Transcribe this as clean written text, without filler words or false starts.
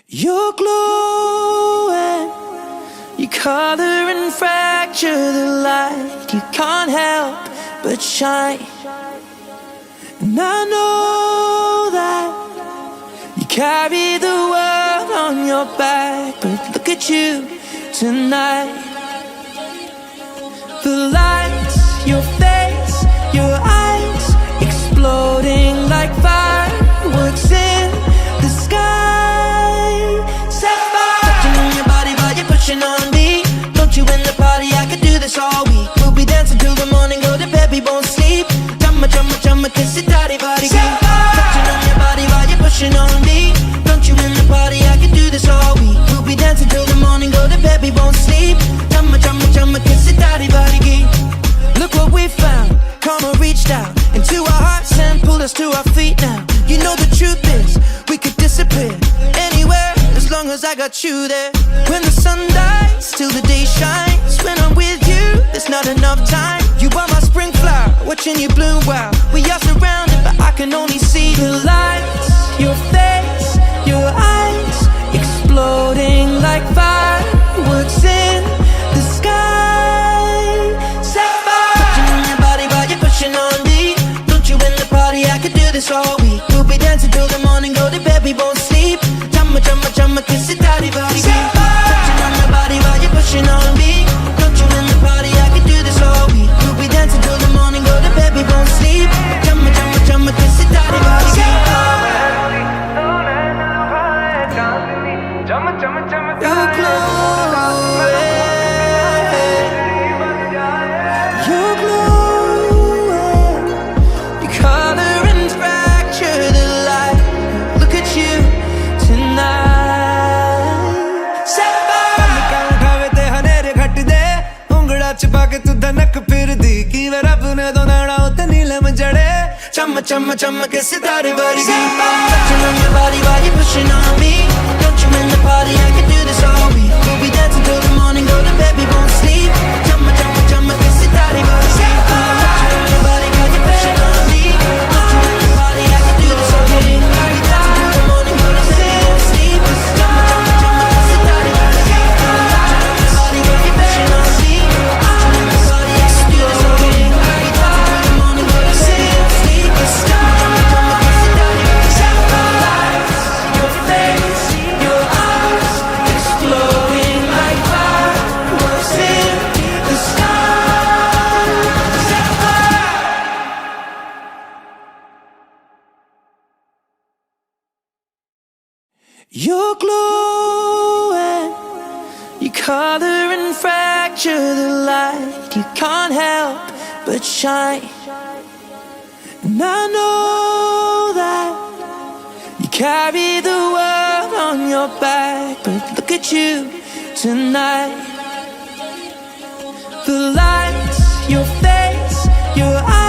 You're glowing, you color and fracture the light. You can't help but shine. And I know that you carry the world on your back, but look at you tonight. The lights, your face, your eyes, exploding like fireworks in the sky. Sapphire, touching on your body while you're pushing on me. Don't you in the party, I could do this all week. We'll be dancing till the morning, go to bed, we won't sleep. Chumma, chumma, chumma, kiss it, daddy, body, touching on your body while you're pushing on me. Don't you in the party, I could do this all week. We'll be dancing till the morning, go to bed, we won't sleep. Chumma, chumma, chumma, kiss it, daddy, body. Look what we found, karma reached out into our hearts and pulled us to our feet now. You know the truth is, we could disappear anywhere as long as I got you there. When the sun dies, till the day shines. When I'm with you, there's not enough time. You are my spring flower, watching you bloom wild. We are surrounded, but I can only see the lights. Your face, your eyes, exploding like fireworks in the sky. Sapphire, touching on your body while you're pushing on me. Don't you in the party, I could do this all week. We'll be dancing till the morning, go to bed, we won't sleep. Chumma, chumma, chumma, kiss it, daddy, body. Touching on your body while you're pushing on me. Don't you in the party, I could do this all week. We'll be dancing till the morning, go to bed, we won't sleep. Chumma, chumma, chumma, kiss it, daddy, body. You're glowing, you're glowing. You color and fracture the light. Look at you tonight. Sapphire, खावे ते हनेरे घट दे उंगड़ा चिपा के तू धनक फिर दी की वे रब ने दो नाड़ा उते नीलम जड़े chumma, chumma, chumma, kiss it, daddy, body. Touching on your body while you're pushing on me. Don't you in the party, I could do this all week. We'll be dancing till the morning, go to bed, we won't sleep. Chumma, chumma, chumma, kiss it, daddy, body. Touching on your body while you're pushing on me. Don't you in the party, I could do this all week. We'll be dancing till the morning, go to bed, we won't sleep. Chumma, chumma, chumma, kiss it, daddy, body. Touching on your body while you're pushing on me. Don't you in the party, I could do this all week. We'll be dancing till the morning, go to bed, we won't sleep. Chumma, chumma, chumma, kiss it, daddy, body. Your face, your eyes, exploding like fireworks in the sky. You're glowing, you color and fracture the light. You can't help but shine. And I know that you carry the world on your back, but look at you tonight. The lights, your face, your eyes,